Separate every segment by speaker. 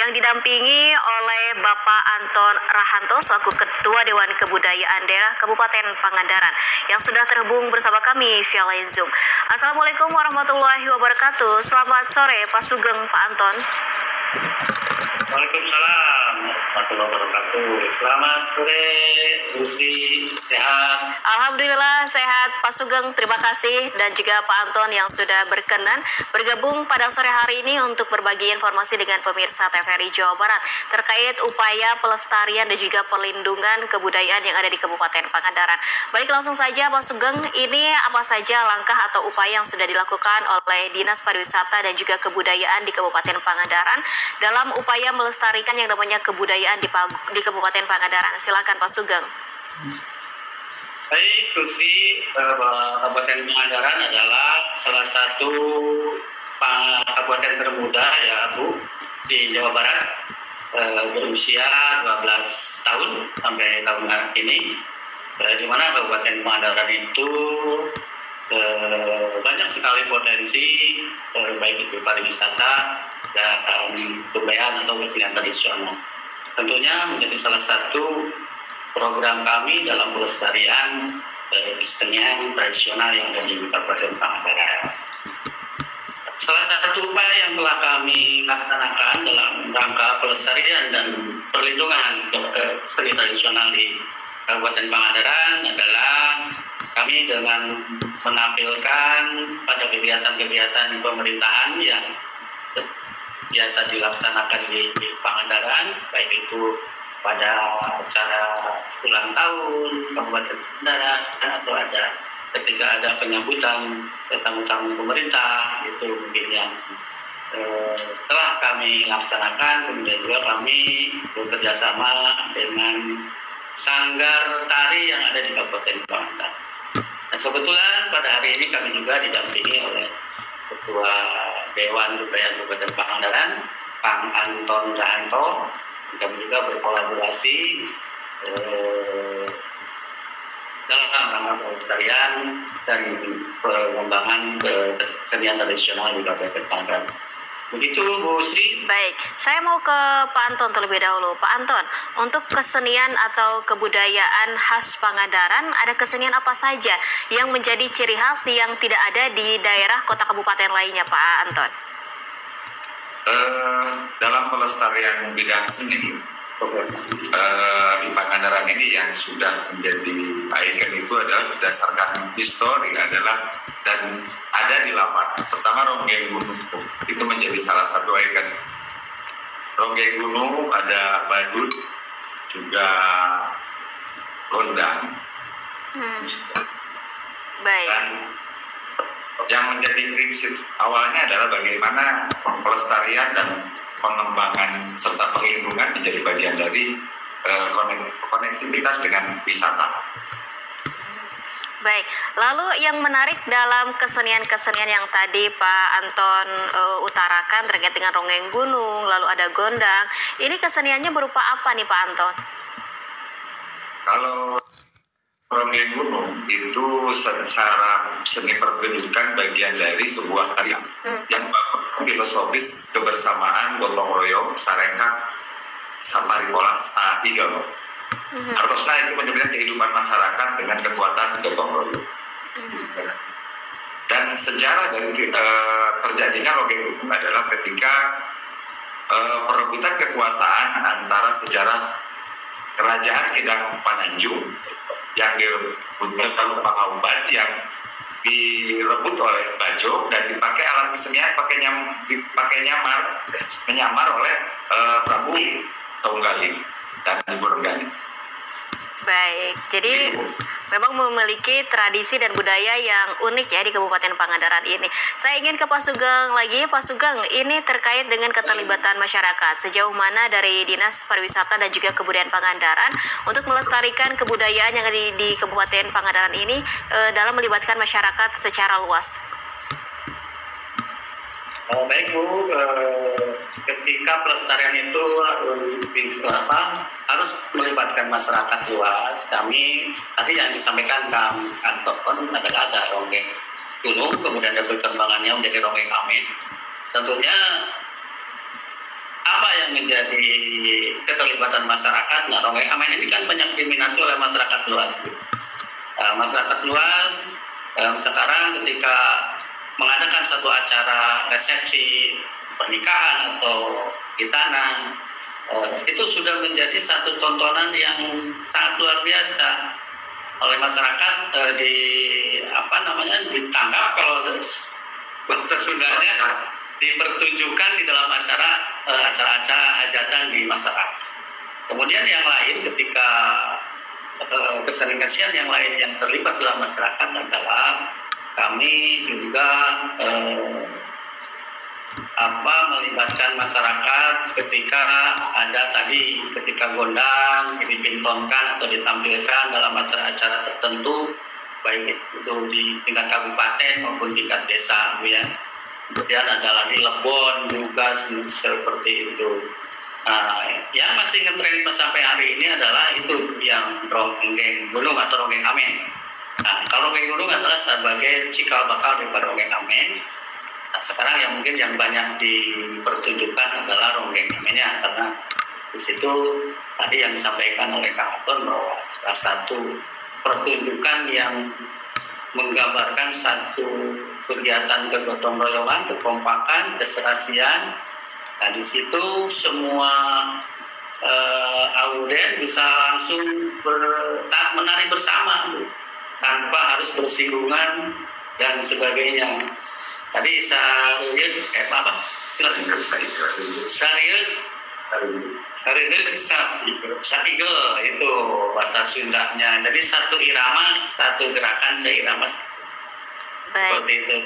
Speaker 1: yang didampingi oleh Bapak Anton Rahanto selaku Ketua Dewan Kebudayaan Daerah Kabupaten Pangandaran yang sudah terhubung bersama kami via line Zoom. Assalamualaikum warahmatullahi wabarakatuh. Selamat sore Pak Sugeng, Pak Anton.
Speaker 2: Waalaikumsalam warahmatullahi wabarakatuh. Selamat sore, Bu Sri. Sehat?
Speaker 1: Alhamdulillah sehat Pak Sugeng, terima kasih, dan juga Pak Anton yang sudah berkenan bergabung pada sore hari ini untuk berbagi informasi dengan pemirsa TVRI Jawa Barat terkait upaya pelestarian dan juga perlindungan kebudayaan yang ada di Kabupaten Pangandaran. Baik, langsung saja Pak Sugeng, ini apa saja langkah atau upaya yang sudah dilakukan oleh Dinas Pariwisata dan juga Kebudayaan di Kabupaten Pangandaran dalam upaya melestarikan yang namanya kebudayaan di Kabupaten Pangandaran? Silakan Pak Sugeng.
Speaker 2: Baik, Bu Sri, Kabupaten Pangandaran adalah salah satu kabupaten termuda ya Bu di Jawa Barat, berusia 12 tahun sampai tahun ini, di mana Kabupaten Pangandaran itu banyak sekali potensi, baik itu pariwisata dan kebudayaan atau kesenian tradisional. Tentunya menjadi salah satu program kami dalam pelestarian kesenian tradisional yang ada di Kabupaten Pangandaran. Salah satu upaya yang telah kami laksanakan dalam rangka pelestarian dan perlindungan seni tradisional di Kabupaten Pangandaran adalah kami dengan menampilkan pada kegiatan-kegiatan pemerintahan yang biasa dilaksanakan di Pangandaran, baik itu pada acara ulang tahun Kabupaten Pangandaran atau ada ketika ada penyambutan tamu-tamu pemerintah, itu mungkin yang telah kami laksanakan. Kemudian juga kami bekerja sama dengan sanggar tari yang ada di Kabupaten Pangandaran. Dan kebetulan pada hari ini kami juga didampingi oleh Ketua Dewan Kebudayaan Kabupaten Pangandaran, Pak Anton Rahanto. Kami juga berkolaborasi dalam rangka pelestarian dan pengembangan kesenian tradisional di Kabupaten Pangandaran. Begitu Bu Sri.
Speaker 1: Baik, saya mau ke Pak Anton terlebih dahulu. Pak Anton, untuk kesenian atau kebudayaan khas Pangandaran, ada kesenian apa saja yang menjadi ciri khas yang tidak ada di daerah kota kabupaten lainnya, Pak Anton?
Speaker 3: Dalam pelestarian bidang seni di Pangandaran ini yang sudah menjadi ikon itu adalah berdasarkan histori adalah dan ada di lapangan. Pertama, Ronggeng Gunung itu menjadi salah satu ikon. Ronggeng Gunung, ada badut, juga gondang.
Speaker 1: Baik.
Speaker 3: Dan yang menjadi prinsip awalnya adalah bagaimana pelestarian dan pengembangan serta perlindungan menjadi bagian dari koneksivitas dengan wisata.
Speaker 1: Baik, lalu yang menarik dalam kesenian-kesenian yang tadi Pak Anton utarakan terkait dengan Ronggeng Gunung, lalu ada gondang, ini keseniannya berupa apa nih Pak Anton?
Speaker 3: Kalau Ronggeng Gunung itu secara seni pertunjukan bagian dari sebuah karya yang filosofis kebersamaan, gotong royong, sarengkak, saparipola, saatiga. Artosnya itu menyebutkan kehidupan masyarakat dengan kekuatan gotong royong. Dan sejarah dari terjadinya Ronggeng Gunung adalah ketika perebutan kekuasaan antara sejarah Kerajaan Kedang Pananjung yang direbut lalu Pangauban yang direbut oleh Bajo dan dipakai alat kesenian menyamar oleh Prabu Tunggaling dan Ibu Rengganis.
Speaker 1: Baik, jadi memang memiliki tradisi dan budaya yang unik ya di Kabupaten Pangandaran ini. Saya ingin ke Pak Sugeng lagi. Pak Sugeng, ini terkait dengan keterlibatan masyarakat. Sejauh mana dari Dinas Pariwisata dan juga Kebudayaan Pangandaran untuk melestarikan kebudayaan yang ada di Kabupaten Pangandaran ini dalam melibatkan masyarakat secara luas?
Speaker 2: Baik Bu, ketika pelestarian itu harus melibatkan masyarakat luas. Kami tadi yang disampaikan Kang Anton adalah ada Ronggeng Gunung, kemudian ada perkembangannya menjadi Ronggeng Amin. Tentunya apa yang menjadi keterlibatan masyarakat? Nah, Ronggeng Amen ini kan banyak diminati oleh masyarakat luas. Masyarakat luas sekarang ketika mengadakan satu acara resepsi pernikahan atau hitanan, itu sudah menjadi satu tontonan yang sangat luar biasa oleh masyarakat, ditangkap kalau bahasa Sundanya, dipertunjukkan di dalam acara-acara hajatan di masyarakat. Kemudian yang lain ketika kesenian yang lain yang terlibat dalam masyarakat adalah kami juga melibatkan masyarakat ketika ada ketika gondang dipintonkan atau ditampilkan dalam acara-acara tertentu, baik itu di tingkat kabupaten maupun tingkat desa, ya. Kemudian ada lagi lebon juga seperti itu. Yang masih ngetren sampai hari ini adalah itu yang ronggeng gunung atau ronggeng amen. Kalau ronggeng gunung adalah sebagai cikal bakal daripada ronggeng amen. Sekarang yang mungkin yang banyak dipertunjukkan adalah ronggeng amennya, karena di situ tadi yang disampaikan oleh Kang Anton bahwa salah satu pertunjukan yang menggambarkan satu kegiatan kegotong royongan, kekompakan, keserasian. Nah, di situ semua auden bisa langsung menari bersama tanpa harus bersinggungan dan sebagainya. Tadi Sariut Satigel itu bahasa Sundanya. Jadi satu irama, satu gerakan seirama.
Speaker 1: Baik.
Speaker 2: Seperti itu.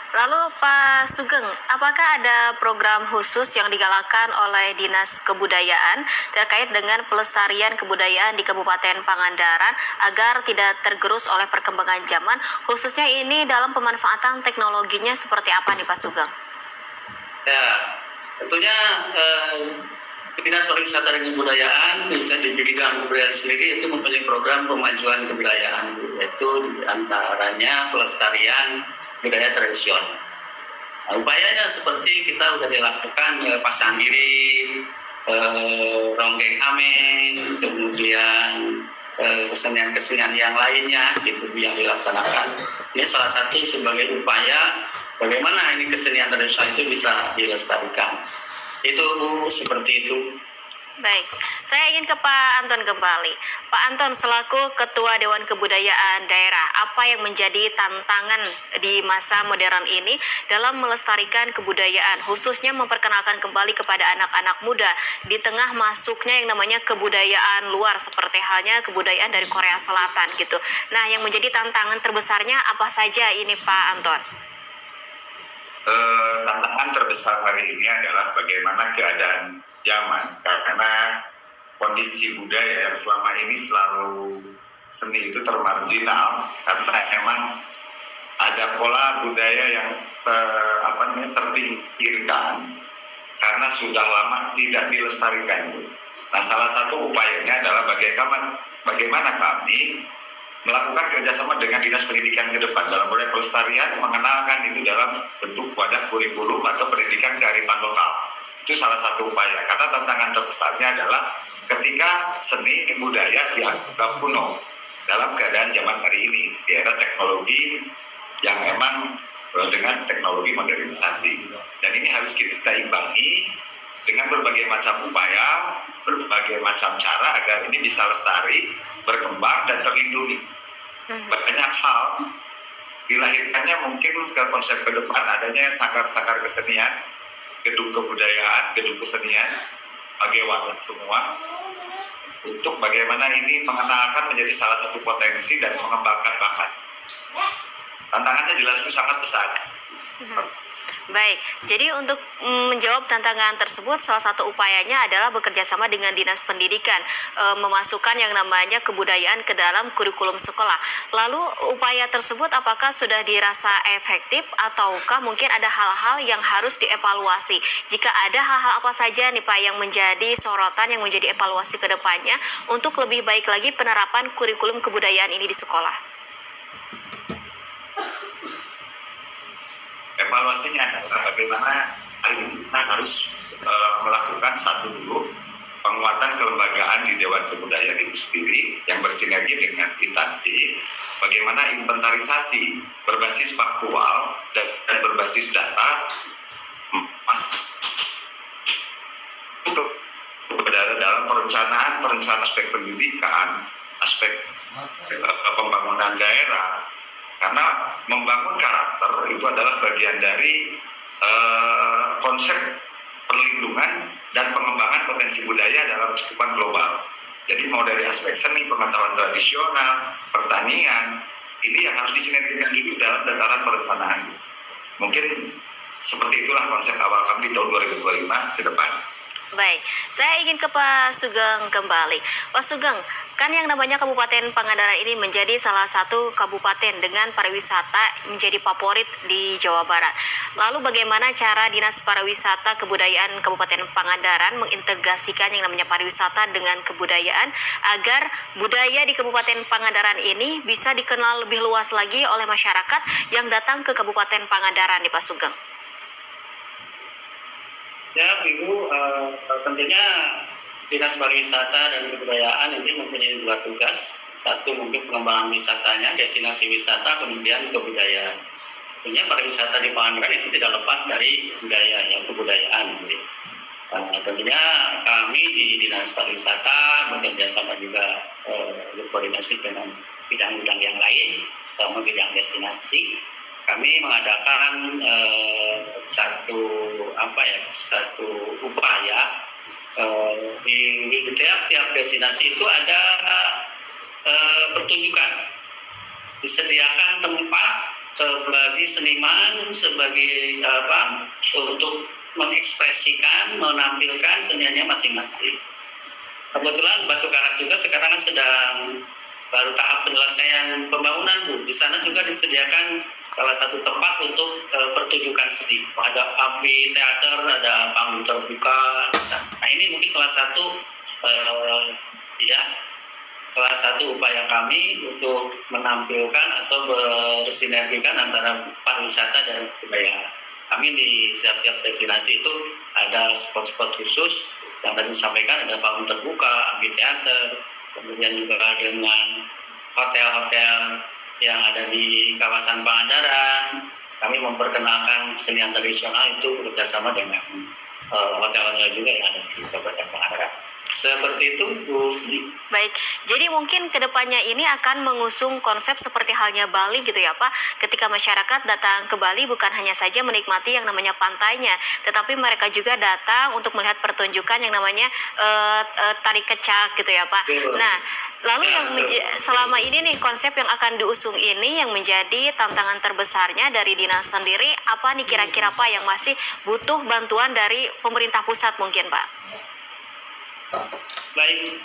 Speaker 1: Lalu Pak Sugeng, apakah ada program khusus yang digalakkan oleh Dinas Kebudayaan terkait dengan pelestarian kebudayaan di Kabupaten Pangandaran agar tidak tergerus oleh perkembangan zaman, khususnya ini dalam pemanfaatan teknologinya seperti apa nih Pak Sugeng?
Speaker 2: Ya, tentunya Dinas Pariwisata dan Kebudayaan di bidang kebudayaan sendiri itu mempunyai program pemajuan kebudayaan, yaitu diantaranya pelestarian budaya tradisional. Upayanya seperti kita sudah dilakukan pasang giring, ronggeng amen, kemudian kesenian-kesenian yang lainnya itu yang dilaksanakan. Ini salah satu sebagai upaya bagaimana ini kesenian tradisional itu bisa dilestarikan. Itu seperti itu.
Speaker 1: Baik, saya ingin ke Pak Anton kembali. Pak Anton, selaku Ketua Dewan Kebudayaan Daerah, apa yang menjadi tantangan di masa modern ini dalam melestarikan kebudayaan, khususnya memperkenalkan kembali kepada anak-anak muda di tengah masuknya yang namanya kebudayaan luar, seperti halnya kebudayaan dari Korea Selatan gitu. Nah, yang menjadi tantangan terbesarnya apa saja ini Pak Anton?
Speaker 3: Tantangan terbesar hari ini adalah bagaimana keadaan zaman, karena kondisi budaya yang selama ini selalu seni itu termarginal, karena emang ada pola budaya yang terpinggirkan karena sudah lama tidak dilestarikan. Nah, salah satu upayanya adalah bagaimana kami melakukan kerjasama dengan Dinas Pendidikan ke depan dalam proyek pelestarian, mengenalkan itu dalam bentuk wadah kurikulum atau pendidikan kearifan lokal. Itu salah satu upaya, karena tantangan terbesarnya adalah ketika seni budaya dianggap kuno dalam keadaan zaman hari ini di era teknologi yang emang dengan teknologi modernisasi, dan ini harus kita imbangi dengan berbagai macam upaya, berbagai macam cara agar ini bisa lestari, berkembang dan terlindungi. Banyak hal dilahirkannya mungkin ke konsep ke depan adanya sangkar-sangkar kesenian, gedung kebudayaan, gedung kesenian, sebagai wadah semua untuk bagaimana ini mengenalkan menjadi salah satu potensi dan mengembangkan bakat. Tantangannya jelas itu sangat besar.
Speaker 1: Baik, jadi untuk menjawab tantangan tersebut, salah satu upayanya adalah bekerja sama dengan Dinas Pendidikan, memasukkan yang namanya kebudayaan ke dalam kurikulum sekolah. Lalu upaya tersebut apakah sudah dirasa efektif ataukah mungkin ada hal-hal yang harus dievaluasi? Jika ada hal-hal apa saja nih Pak yang menjadi sorotan, yang menjadi evaluasi ke depannya untuk lebih baik lagi penerapan kurikulum kebudayaan ini di sekolah?
Speaker 3: Evaluasinya adalah bagaimana hari ini kita harus melakukan satu dulu penguatan kelembagaan di Dewan Kebudayaan itu sendiri yang bersinergi dengan instansi, bagaimana inventarisasi berbasis faktual dan berbasis data masuk dalam perencanaan aspek pendidikan, aspek pembangunan daerah, karena membangun karakter itu adalah bagian dari konsep perlindungan dan pengembangan potensi budaya dalam cakupan global. Jadi mau dari aspek seni, pengetahuan tradisional, pertanian, ini yang harus disinergikan dulu dalam dataran perencanaan. Mungkin seperti itulah konsep awal kami di tahun 2025 ke depan.
Speaker 1: Baik, saya ingin ke Pak Sugeng kembali. Pak Sugeng, kan yang namanya Kabupaten Pangandaran ini menjadi salah satu kabupaten dengan pariwisata menjadi favorit di Jawa Barat. Lalu bagaimana cara Dinas Pariwisata Kebudayaan Kabupaten Pangandaran mengintegrasikan yang namanya pariwisata dengan kebudayaan agar budaya di Kabupaten Pangandaran ini bisa dikenal lebih luas lagi oleh masyarakat yang datang ke Kabupaten Pangandaran nih Pak Sugeng?
Speaker 2: Ya, Ibu, tentunya Dinas Pariwisata dan Kebudayaan ini mempunyai dua tugas. Satu mungkin pengembangan wisatanya, destinasi wisata, kemudian kebudayaan. Tentunya pariwisata di Pangandaran itu tidak lepas dari budaya, ya, kebudayaan. Tentunya kami di Dinas Pariwisata bekerja sama juga berkoordinasi dengan bidang-bidang yang lain, sama bidang destinasi. Kami mengadakan satu upaya di tiap destinasi itu ada pertunjukan, disediakan tempat bagi seniman sebagai untuk mengekspresikan, menampilkan seninya masing-masing. Kebetulan Batu Karas juga sekarang kan sedang baru tahap penyelesaian pembangunan, Bu. Di sana juga disediakan salah satu tempat untuk pertunjukan seni. Ada amphitheater, ada panggung terbuka. Nah, ini mungkin salah satu upaya kami untuk menampilkan atau bersinergikan antara pariwisata dan kebudayaan. Kami di setiap destinasi itu ada spot-spot khusus yang tadi disampaikan, ada panggung terbuka, amphitheater, kemudian juga dengan hotel-hotel yang ada di kawasan Pangandaran. Kami memperkenalkan kesenian tradisional itu bekerjasama dengan hotel-hotel juga yang ada di Kabupaten Pangandaran. Seperti itu, Bu Sri.
Speaker 1: Baik, jadi mungkin kedepannya ini akan mengusung konsep seperti halnya Bali gitu ya Pak. Ketika masyarakat datang ke Bali bukan hanya saja menikmati yang namanya pantainya, tetapi mereka juga datang untuk melihat pertunjukan yang namanya tari kecak gitu ya Pak. Nah, lalu yang selama ini nih konsep yang akan diusung ini yang menjadi tantangan terbesarnya dari dinas sendiri, apa nih kira-kira Pak yang masih butuh bantuan dari pemerintah pusat mungkin Pak?
Speaker 2: Baik,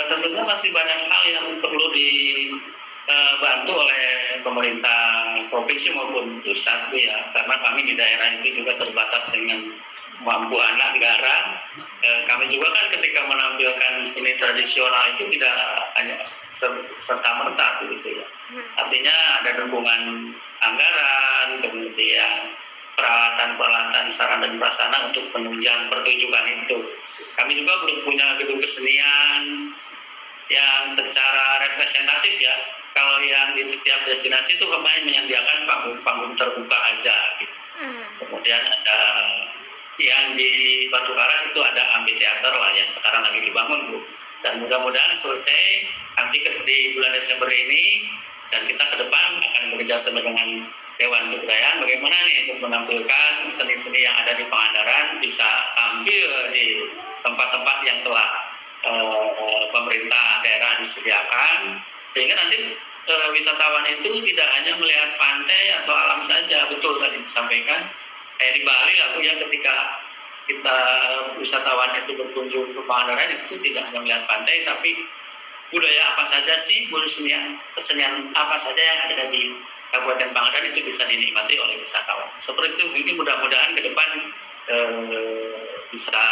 Speaker 2: tentunya masih banyak hal yang perlu dibantu oleh pemerintah provinsi maupun pusat, ya, karena kami di daerah itu juga terbatas dengan kemampuan anggaran. Kami juga kan ketika menampilkan seni tradisional itu tidak hanya serta-merta gitu ya. Artinya ada dukungan anggaran, kemudian peralatan sarana dan prasarana untuk penunjang pertunjukan itu. Kami juga belum punya gedung kesenian yang secara representatif ya. Kalau yang di setiap destinasi itu kemarin menyediakan panggung terbuka aja gitu. Kemudian ada yang di Batu Karas itu ada amphitheater lah yang sekarang lagi dibangun, Bu. Dan mudah-mudahan selesai nanti di bulan Desember ini, dan kita ke depan akan bekerja sama dengan Dewan Kebudayaan bagaimana nih untuk menampilkan seni-seni yang ada di Pangandaran bisa tampil di tempat-tempat yang telah pemerintah daerah disediakan, sehingga nanti wisatawan itu tidak hanya melihat pantai atau alam saja. Betul tadi disampaikan kayak di Bali lah, ya, ketika kita wisatawan itu berkunjung ke Pangandaran itu tidak hanya melihat pantai, tapi budaya apa saja sih, kesenian apa saja yang ada di Kabupaten Pangandaran itu bisa dinikmati oleh wisatawan. Seperti itu, ini mudah-mudahan ke depan bisa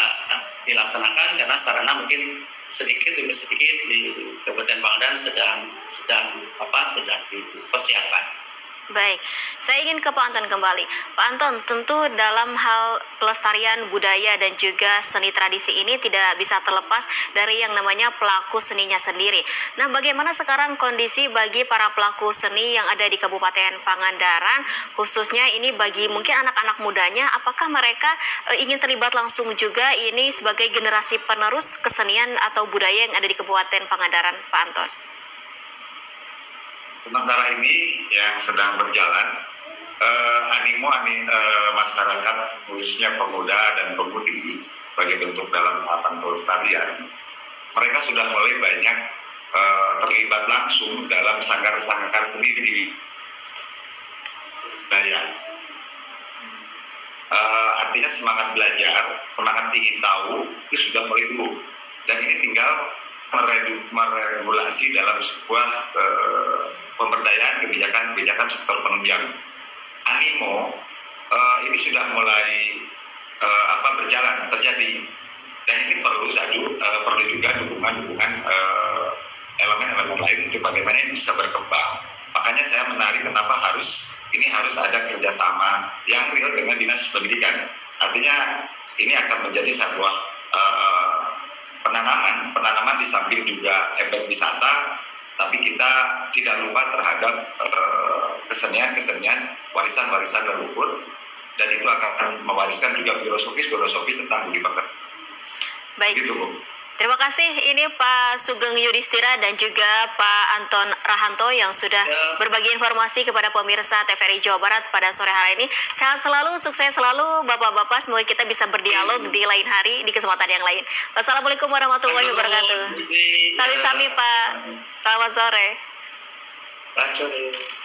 Speaker 2: dilaksanakan, karena sarana mungkin sedikit demi sedikit di Kabupaten Pangandaran sedang dipersiapkan.
Speaker 1: Baik, saya ingin ke Pak Anton kembali. Pak Anton, tentu dalam hal pelestarian budaya dan juga seni tradisi ini tidak bisa terlepas dari yang namanya pelaku seninya sendiri. Nah, bagaimana sekarang kondisi bagi para pelaku seni yang ada di Kabupaten Pangandaran, khususnya ini bagi mungkin anak-anak mudanya, apakah mereka ingin terlibat langsung juga ini sebagai generasi penerus kesenian atau budaya yang ada di Kabupaten Pangandaran, Pak Anton?
Speaker 3: Sementara ini yang sedang berjalan, animo masyarakat khususnya pemuda dan pemudi sebagai bentuk dalam tahapan pelestarian, mereka sudah mulai banyak terlibat langsung dalam sanggar-sanggar seni di budaya. Artinya semangat belajar, semangat ingin tahu itu sudah mulai tumbuh, dan ini tinggal meregulasi dalam sebuah pemberdayaan kebijakan sektor penunjang. Animo ini sudah mulai berjalan, terjadi, dan ini perlu juga dukungan elemen-elemen lain untuk bagaimana ini bisa berkembang. Makanya saya menarik kenapa harus ada kerjasama yang real dengan dinas pendidikan. Artinya ini akan menjadi sebuah penanaman di samping juga efek wisata, tapi kita tidak lupa terhadap kesenian warisan leluhur, dan itu akan mewariskan juga filosofis tentang budi pekerti.
Speaker 1: Baik.
Speaker 3: Gitu, Bu.
Speaker 1: Terima kasih, ini Pak Sugeng Yudhistira dan juga Pak Anton Rahanto yang sudah berbagi informasi kepada pemirsa TVRI Jawa Barat pada sore hari ini. Sehat selalu, sukses selalu Bapak-Bapak, semoga kita bisa berdialog di lain hari, di kesempatan yang lain. Wassalamualaikum warahmatullahi wabarakatuh. Sami-sami Pak, selamat sore.
Speaker 2: Sore.